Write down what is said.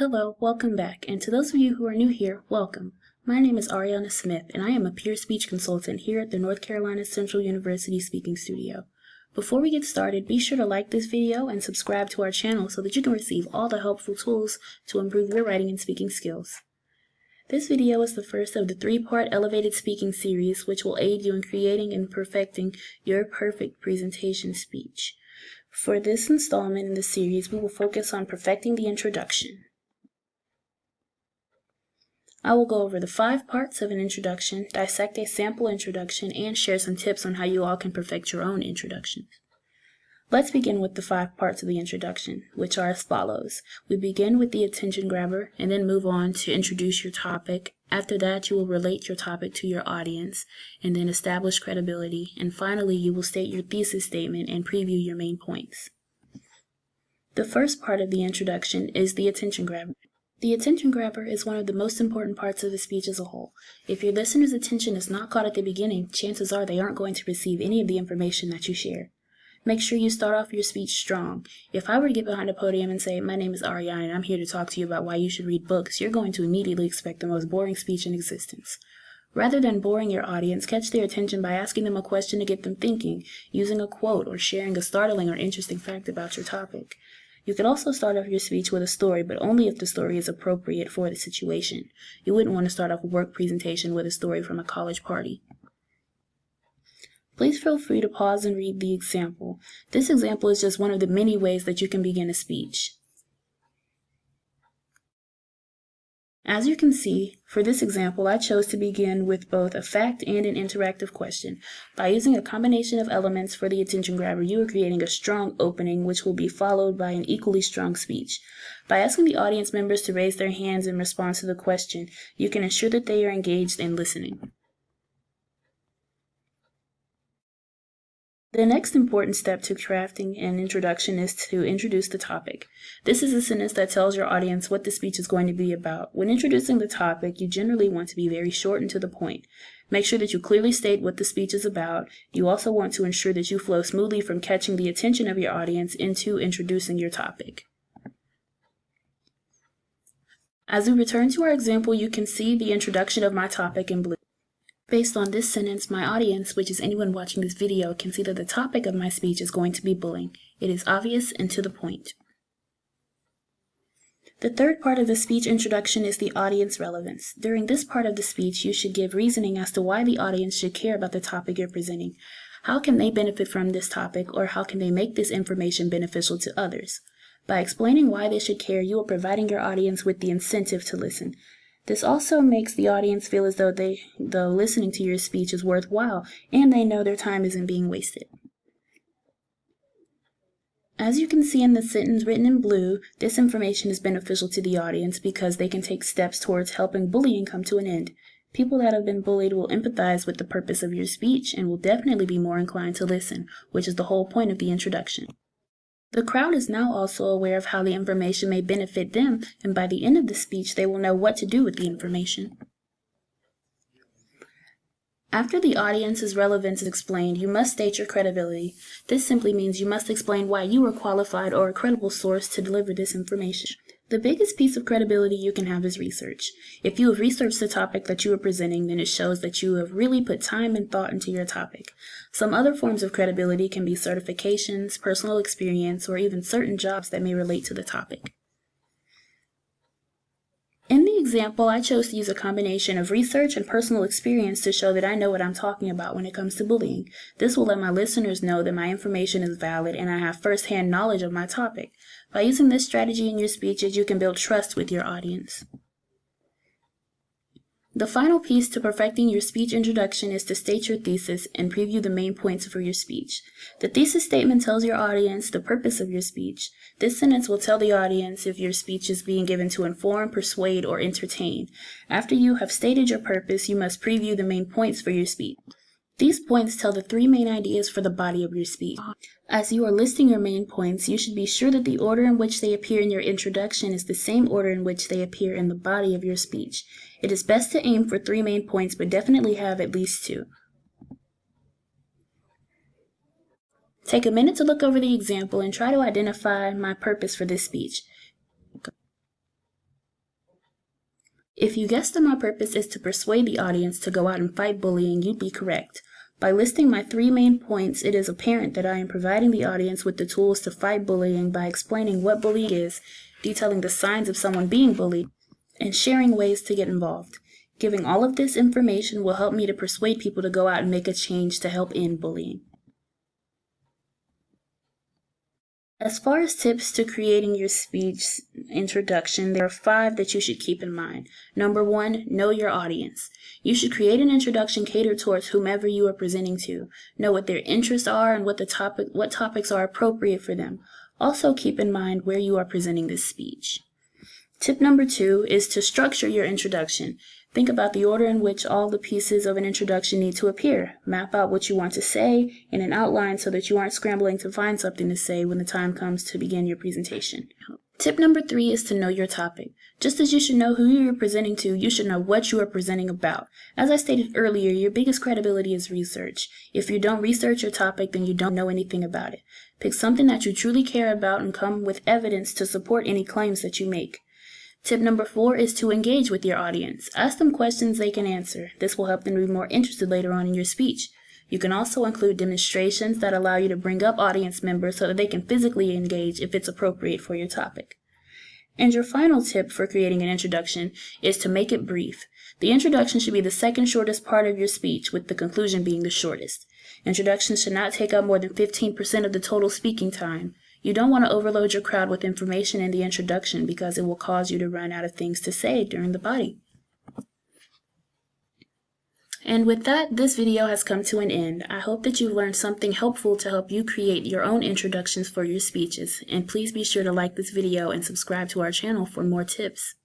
Hello, welcome back, and to those of you who are new here, welcome. My name is Arianna Smith, and I am a peer speech consultant here at the North Carolina Central University Speaking Studio. Before we get started, be sure to like this video and subscribe to our channel so that you can receive all the helpful tools to improve your writing and speaking skills. This video is the first of the three-part elevated speaking series, which will aid you in creating and perfecting your perfect presentation speech. For this installment in the series, we will focus on perfecting the introduction. I will go over the 5 parts of an introduction, dissect a sample introduction, and share some tips on how you all can perfect your own introductions. Let's begin with the 5 parts of the introduction, which are as follows. We begin with the attention grabber and then move on to introduce your topic. After that, you will relate your topic to your audience and then establish credibility. And finally, you will state your thesis statement and preview your main points. The first part of the introduction is the attention grabber. The attention grabber is one of the most important parts of the speech as a whole. If your listener's attention is not caught at the beginning, chances are they aren't going to receive any of the information that you share. Make sure you start off your speech strong. If I were to get behind a podium and say, "My name is Arianna and I'm here to talk to you about why you should read books," you're going to immediately expect the most boring speech in existence. Rather than boring your audience, catch their attention by asking them a question to get them thinking, using a quote, or sharing a startling or interesting fact about your topic. You could also start off your speech with a story, but only if the story is appropriate for the situation. You wouldn't want to start off a work presentation with a story from a college party. Please feel free to pause and read the example. This example is just one of the many ways that you can begin a speech. As you can see, for this example, I chose to begin with both a fact and an interactive question. By using a combination of elements for the attention grabber, you are creating a strong opening, which will be followed by an equally strong speech. By asking the audience members to raise their hands in response to the question, you can ensure that they are engaged in listening. The next important step to crafting an introduction is to introduce the topic. This is a sentence that tells your audience what the speech is going to be about. When introducing the topic, you generally want to be very short and to the point. Make sure that you clearly state what the speech is about. You also want to ensure that you flow smoothly from catching the attention of your audience into introducing your topic. As we return to our example, you can see the introduction of my topic in blue. Based on this sentence, my audience, which is anyone watching this video, can see that the topic of my speech is going to be bullying. It is obvious and to the point. The third part of the speech introduction is the audience relevance. During this part of the speech, you should give reasoning as to why the audience should care about the topic you're presenting. How can they benefit from this topic, or how can they make this information beneficial to others? By explaining why they should care, you are providing your audience with the incentive to listen. This also makes the audience feel as though listening to your speech is worthwhile, and they know their time isn't being wasted. As you can see in the sentence written in blue, this information is beneficial to the audience because they can take steps towards helping bullying come to an end. People that have been bullied will empathize with the purpose of your speech and will definitely be more inclined to listen, which is the whole point of the introduction. The crowd is now also aware of how the information may benefit them, and by the end of the speech, they will know what to do with the information. After the audience's relevance is explained, you must state your credibility. This simply means you must explain why you are qualified or a credible source to deliver this information. The biggest piece of credibility you can have is research. If you have researched the topic that you are presenting, then it shows that you have really put time and thought into your topic. Some other forms of credibility can be certifications, personal experience, or even certain jobs that may relate to the topic. In the example, I chose to use a combination of research and personal experience to show that I know what I'm talking about when it comes to bullying. This will let my listeners know that my information is valid and I have first-hand knowledge of my topic. By using this strategy in your speeches, you can build trust with your audience. The final piece to perfecting your speech introduction is to state your thesis and preview the main points for your speech. The thesis statement tells your audience the purpose of your speech. This sentence will tell the audience if your speech is being given to inform, persuade, or entertain. After you have stated your purpose, you must preview the main points for your speech. These points tell the 3 main ideas for the body of your speech. As you are listing your main points, you should be sure that the order in which they appear in your introduction is the same order in which they appear in the body of your speech. It is best to aim for 3 main points, but definitely have at least 2. Take a minute to look over the example and try to identify my purpose for this speech. If you guessed that my purpose is to persuade the audience to go out and fight bullying, you'd be correct. By listing my 3 main points, it is apparent that I am providing the audience with the tools to fight bullying by explaining what bullying is, detailing the signs of someone being bullied, and sharing ways to get involved. Giving all of this information will help me to persuade people to go out and make a change to help end bullying. As far as tips to creating your speech introduction, there are 5 that you should keep in mind. Number 1, know your audience. You should create an introduction catered towards whomever you are presenting to. Know what their interests are and what topics are appropriate for them. Also keep in mind where you are presenting this speech. Tip number 2 is to structure your introduction. Think about the order in which all the pieces of an introduction need to appear. Map out what you want to say in an outline so that you aren't scrambling to find something to say when the time comes to begin your presentation. Tip number 3 is to know your topic. Just as you should know who you're presenting to, you should know what you are presenting about. As I stated earlier, your biggest credibility is research. If you don't research your topic, then you don't know anything about it. Pick something that you truly care about and come with evidence to support any claims that you make. Tip number 4 is to engage with your audience. Ask them questions they can answer. This will help them be more interested later on in your speech. You can also include demonstrations that allow you to bring up audience members so that they can physically engage if it's appropriate for your topic. And your final tip for creating an introduction is to make it brief. The introduction should be the second shortest part of your speech, with the conclusion being the shortest. Introductions should not take up more than 15% of the total speaking time. You don't want to overload your crowd with information in the introduction because it will cause you to run out of things to say during the body. And with that, this video has come to an end. I hope that you've learned something helpful to help you create your own introductions for your speeches. And please be sure to like this video and subscribe to our channel for more tips.